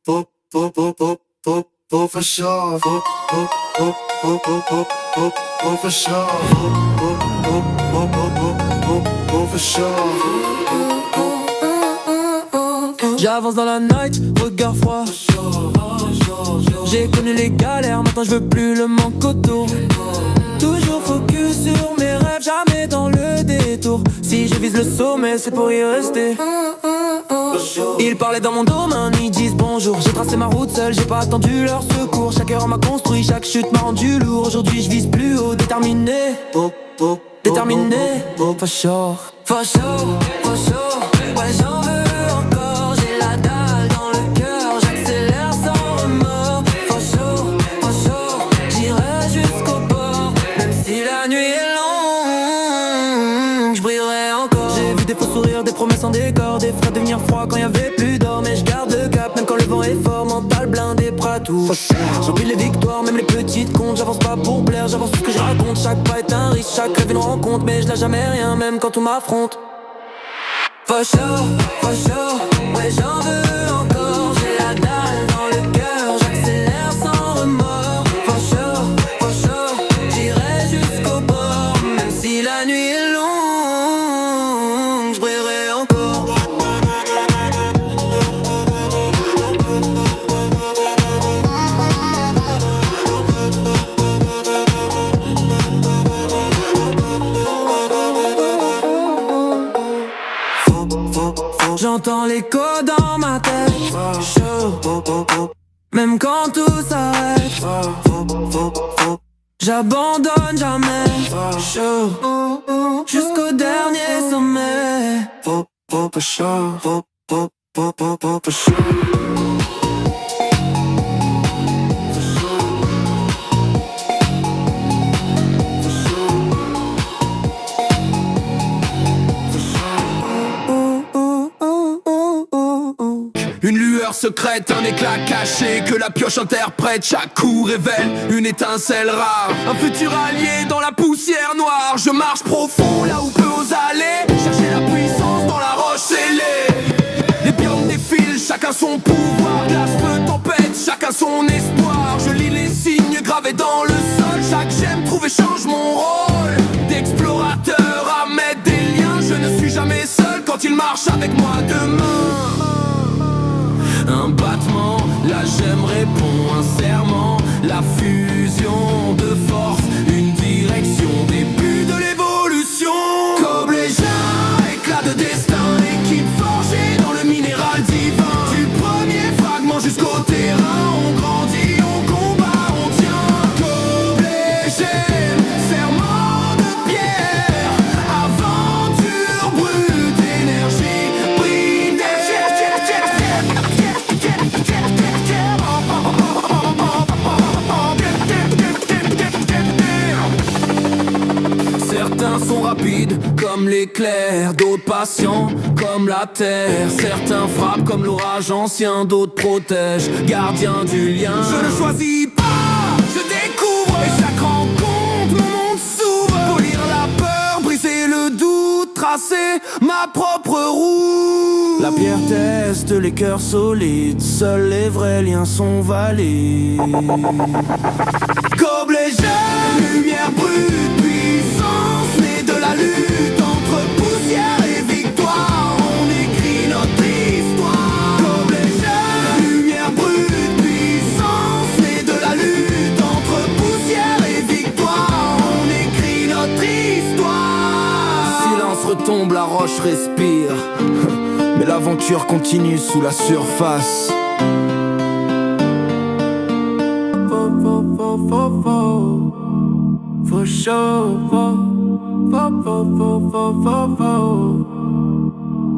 For sure. For sure. For sure. J'avance dans la night, regard froid. J'ai connu les galères, maintenant je veux plus le manque autour. Toujours focus sur mes rêves, jamais dans le détour. Si je vise le sommet, c'est pour y rester. Ils parlaient dans mon domaine, ils disent bonjour. J'ai tracé ma route seul, j'ai pas attendu leur secours. Chaque erreur m'a construit, chaque chute m'a rendu lourd. Aujourd'hui je vise plus haut, déterminé. Déterminé, for sure. For sure, for sure. Ouais, j'en veux encore, j'ai la dalle dans le cœur. J'accélère sans remords. For sure, j'irai jusqu'au bord. Même si la nuit est longue, j'brillerai encore. J'ai vu des faux sourires, des promesses en décor. Des frères devenir froids quand y'avait plus d'or. Mais j'garde le cap, même quand le vent est fort. Mental blindé, prêt à tout. J'oublie les victoires, même les petites comptes. J'avance pas pour plaire, j'avance tout ce que je raconte. Chaque pas est un risque, chaque rêve une rencontre. Mais je lâche jamais rien, même quand on m'affronte. For sure, ouais j'en veux encore. J'ai la dalle dans le cœur, j'accélère sans remords. For sure, j'irai jusqu'au bord. Même si la nuit est longue, j'brillerai encore. J'entends l'écho dans ma tête, chaud. Même quand tout s'arrête, j'abandonne jamais, chaud. Jusqu'au dernier sommet, for sure. Une lueur secrète, un éclat caché que la pioche interprète. Chaque coup révèle une étincelle rare. Un futur allié dans la poussière noire. Je marche profond là où peu osent aller. Chercher la puissance dans la roche scellée. Les biomes défilent, chacun son pouvoir. Glace, feu, tempête, chacun son espoir. Je lis les signes gravés dans le sol. Chaque gemme trouve et change mon rôle d'explorateur à mettre des liens. Je ne suis jamais seul quand il marche avec moi demain. Un battement, la gemme répond, un serment, la fusion de force, une direction, début de l'évolution. Coblégiens, éclat de destin, équipe forgée dans le minéral divin. Du premier fragment jusqu'au terrain, on grandit, on combat, on tient. Coblégiens, serment de pierre, aventure brute, énergie, brille. Certains sont rapides comme l'éclair, d'autres patients comme la terre. Certains frappent comme l'orage ancien, d'autres protègent, gardiens du lien. Je ne choisis pas, je découvre, et chaque rencontre, mon monde s'ouvre. Polir la peur, briser le doute, tracer ma propre route. La pierre teste les cœurs solides, seuls les vrais liens sont valides. Coblégiens, lumière brute, puissance née de la lutte. Entre poussière et victoire, on écrit notre histoire. Coblégiens, lumière brute, puissance née de la lutte. Entre poussière et victoire, on écrit notre histoire. Silence retombe, la roche respire. Mais l'aventure continue sous la surface. For sure.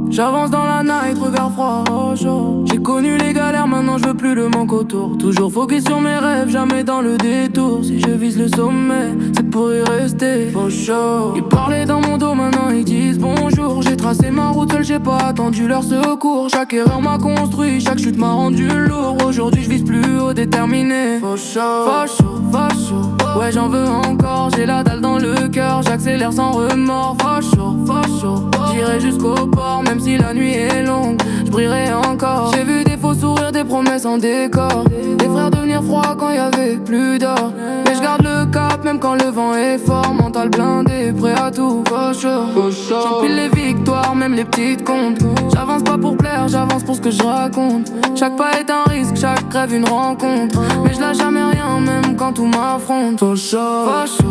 J'avance dans la night, regard froid, oh, chaud. J'ai connu les galères, maintenant je veux plus le manque autour. Toujours focus sur mes rêves, jamais dans le détour. Si je vise le sommet, c'est pour y rester, for sure. Ils parlaient dans mon dos, maintenant ils disent bonjour. J'ai tracé ma route seul, j'ai pas attendu leur secours. Chaque erreur m'a construit, chaque chute m'a rendu lourd. Aujourd'hui je vise plus haut, déterminé, for sure. For sure, for sure. Ouais j'en veux encore, j'ai la dalle dans le cœur. J'accélère sans remords, for sure, for sure. J'irai jusqu'au port, même si la nuit est longue, j'brillerai encore. J'ai vu des faux sourires, des promesses promesses en décor. Des frères devenir froids quand y avait plus d'or. Mais je garde le cap même quand le vent est fort. Mental blindé, prêt à tout, j'empile les victoires, même les petites comptes. J'avance pas pour plaire, j'avance pour ce que je raconte. Chaque pas est un risque, chaque rêve une rencontre. Mais je lâche jamais rien, même quand tout m'affronte. Facho,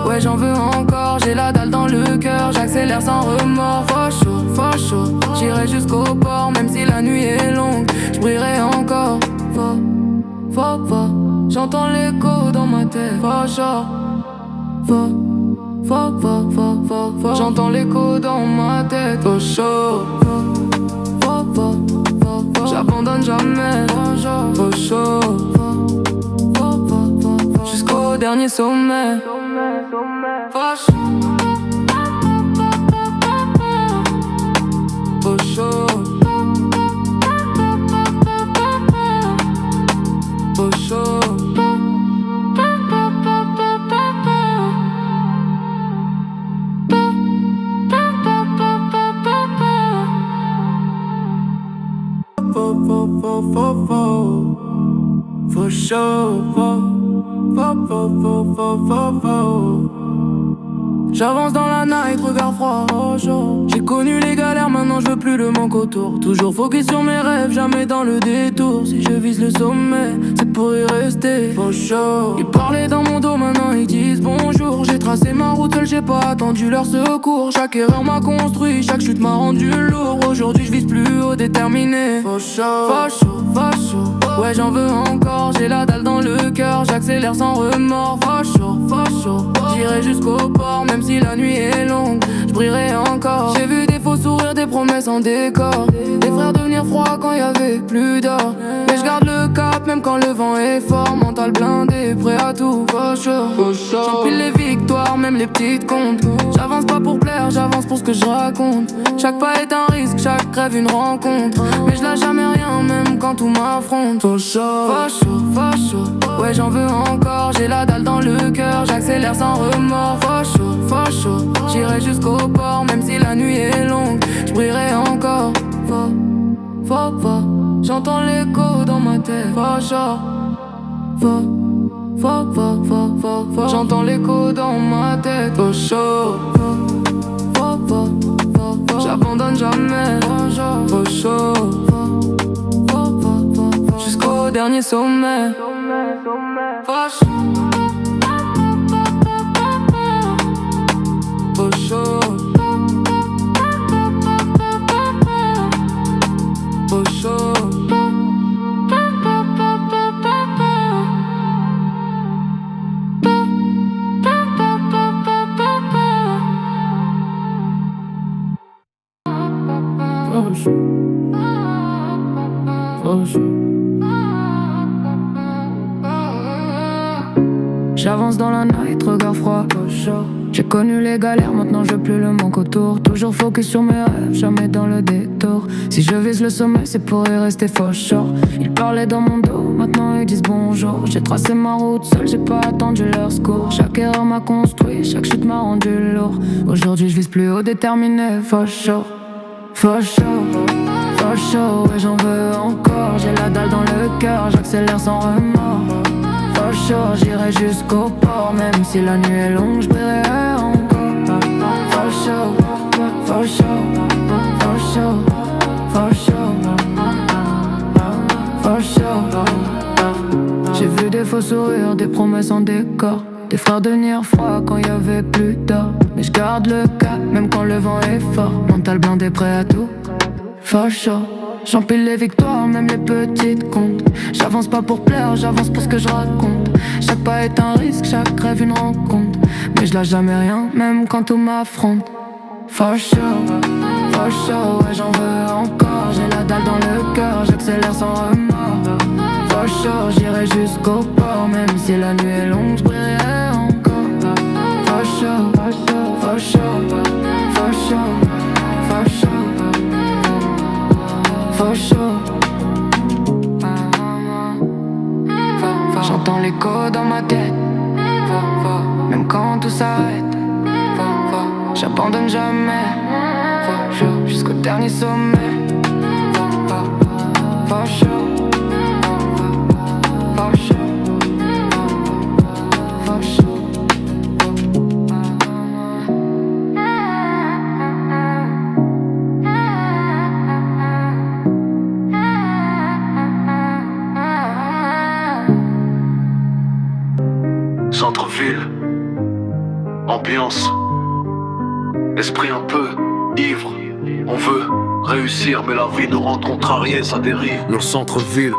ouais j'en veux encore. J'ai la dalle dans le cœur, j'accélère sans remords. Facho, j'irai jusqu'au port. Même si la nuit est longue, je brillerai encore. J'entends l'écho dans ma tête. J'entends l'écho dans ma tête. J'abandonne jamais. Jusqu'au dernier sommet. J'avance dans la night, regard froid. J'ai connu les galères, maintenant je veux plus le manque autour. Toujours focus sur mes rêves, jamais dans le détour. Si je vise le sommet, c'est pour y rester. Ils parlaient dans mon dos, maintenant ils disent bonjour. J'ai tracé ma route seul, j'ai pas attendu leur secours. Chaque erreur m'a construit, chaque chute m'a rendu lourd. Aujourd'hui je vise plus haut, déterminé. Facho, ouais j'en veux encore. J'ai la dalle dans le cœur, j'accélère sans remords. Facho, j'irai jusqu'au port. Même si la nuit est longue, je brillerai encore. J'ai vu des faux sourires, des promesses en décor. Des frères devenir froids quand y avait plus d'or. Mais je garde le cap même quand le vent est fort. Mental blindé, prêt à tout, j'empile les victoires, même les petites comptes. J'avance pas pour plaire, j'avance pour ce que je raconte. Chaque pas est un risque, chaque rêve une rencontre. Mais je lâche jamais rien, même quand tout m'affronte. Facho, ouais j'en veux encore. J'ai la dalle dans le cœur, j'accélère sans remords. Facho, j'irai jusqu'au port. Même si la nuit est longue, je brillerai encore. J'entends l'écho dans ma tête. J'entends l'écho dans ma tête. J'abandonne jamais. Jusqu'au dernier sommet. J'avance dans la night, regard froid. J'ai connu les galères, maintenant je veux plus le manque autour. Toujours focus sur mes rêves, jamais dans le détour. Si je vise le sommet, c'est pour y rester faucheur. Ils parlaient dans mon dos, maintenant ils disent bonjour. J'ai tracé ma route seul, j'ai pas attendu leur secours. Chaque erreur m'a construit, chaque chute m'a rendu lourd. Aujourd'hui je vise plus haut, déterminé, faucheur. Ouais j'en veux encore. J'ai la dalle dans le cœur, j'accélère sans remords. J'irai jusqu'au port. Même si la nuit est longue, je brillerai encore. J'ai vu des faux sourires, des promesses en décor. Des frères devenir froids quand y avait plus d'or. Mais je garde le cap, même quand le vent est fort. Mental blindé, prêt à tout. J'empile les victoires, même les petites comptes. J'avance pas pour plaire, j'avance pour ce que je raconte. Chaque pas est un risque, chaque rêve une rencontre. Mais je lâche jamais rien, même quand tout m'affronte. Facho, ouais j'en veux encore. J'ai la dalle dans le cœur, j'accélère sans remords. Facho, j'irai jusqu'au port. Même si la nuit est longue, je brillerai encore. Facho. J'entends l'écho dans ma tête. Même quand tout s'arrête, j'abandonne jamais. Jusqu'au dernier sommet. ambiance. Esprit un peu ivre, on veut réussir, mais la vie nous rend contrariés, ça dérive. Dans le centre-ville,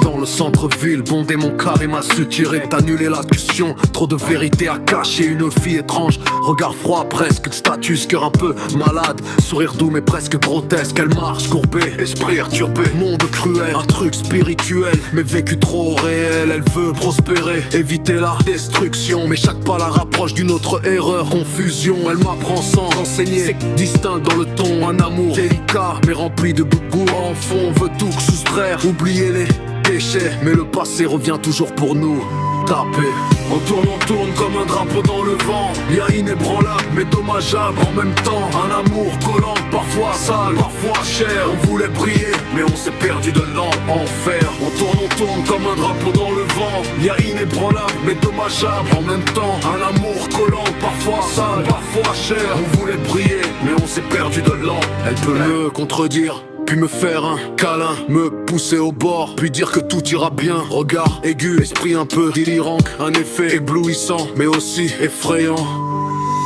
dans le centre-ville, bondé mon carré m'a su tirer, d'annuler la discussion. Trop de vérité à cacher, une fille étrange, regard froid presque, status, cœur un peu malade, sourire doux mais presque grotesque. Elle marche courbée, esprit perturbé, monde cruel, un truc spirituel, mais vécu trop réel. Elle veut prospérer, éviter la destruction, mais chaque pas la rapproche d'une autre erreur, confusion. Elle m'apprend sans enseigner, c'est distinct dans le ton, un amour délicat mais rempli de goût. En fond, on veut tout soustraire, oublier les déchets, mais le passé revient toujours pour nous taper. On tourne comme un drapeau dans le vent. Lien inébranlable mais dommageable en même temps. Un amour collant, parfois sale, parfois cher. On voulait briller mais on s'est perdu de l'enfer. On tourne comme un drapeau dans le vent. Lien inébranlable mais dommageable en même temps. Un amour collant, parfois sale, parfois cher. On voulait briller mais on s'est perdu de l'enfer. Elle peut me contredire, puis me faire un câlin, me pousser au bord, puis dire que tout ira bien. Regard aigu, esprit un peu délirant, un effet éblouissant, mais aussi effrayant.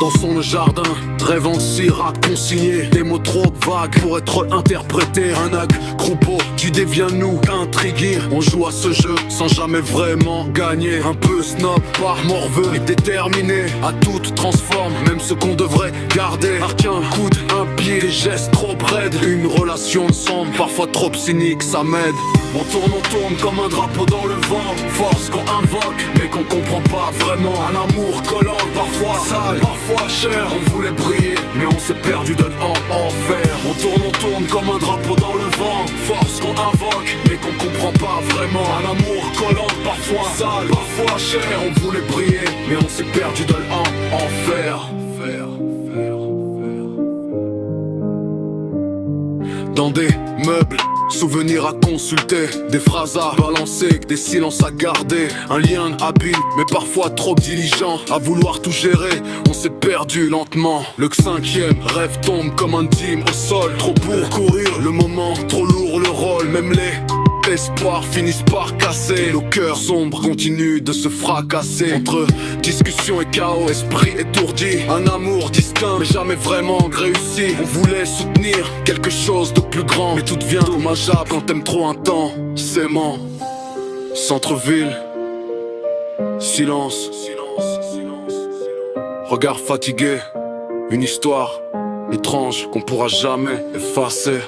Dans son jardin, rêvant de sirac consigné, des mots trop vagues pour être interprétés. Un acte croupeau qui devient nous intrigués. On joue à ce jeu sans jamais vraiment gagner. Un peu snob, par morveux et déterminé à tout transforme, même ce qu'on devrait garder. Marque un coude, un pied, des gestes trop braides. Une relation de sombre, parfois trop cynique, ça m'aide. On tourne comme un drapeau dans le vent. Force qu'on invoque, mais qu'on comprend pas vraiment. Un amour collant, parfois sale, parfois cher. On voulait briller, mais on s'est perdu de l'enfer. On tourne comme un drapeau dans le vent. Force qu'on invoque, mais qu'on comprend pas vraiment. Un amour collant, parfois sale, parfois cher. On voulait briller, mais on s'est perdu de l'enfer. Dans des meubles, souvenirs à consulter, des phrases à balancer, des silences à garder. Un lien habile, mais parfois trop diligent. À vouloir tout gérer, on s'est perdu lentement. Le cinquième rêve tombe comme un dîme au sol. Trop pour courir, le moment, trop lourd le rôle. Même les espoirs finissent par casser. Nos cœurs sombres continuent de se fracasser. Entre discussion et chaos, esprit étourdi. Un amour distinct mais jamais vraiment réussi. On voulait soutenir quelque chose de plus grand, mais tout devient dommageable quand t'aimes trop intensément. Centre-ville, silence. Regard fatigué, une histoire étrange qu'on pourra jamais effacer.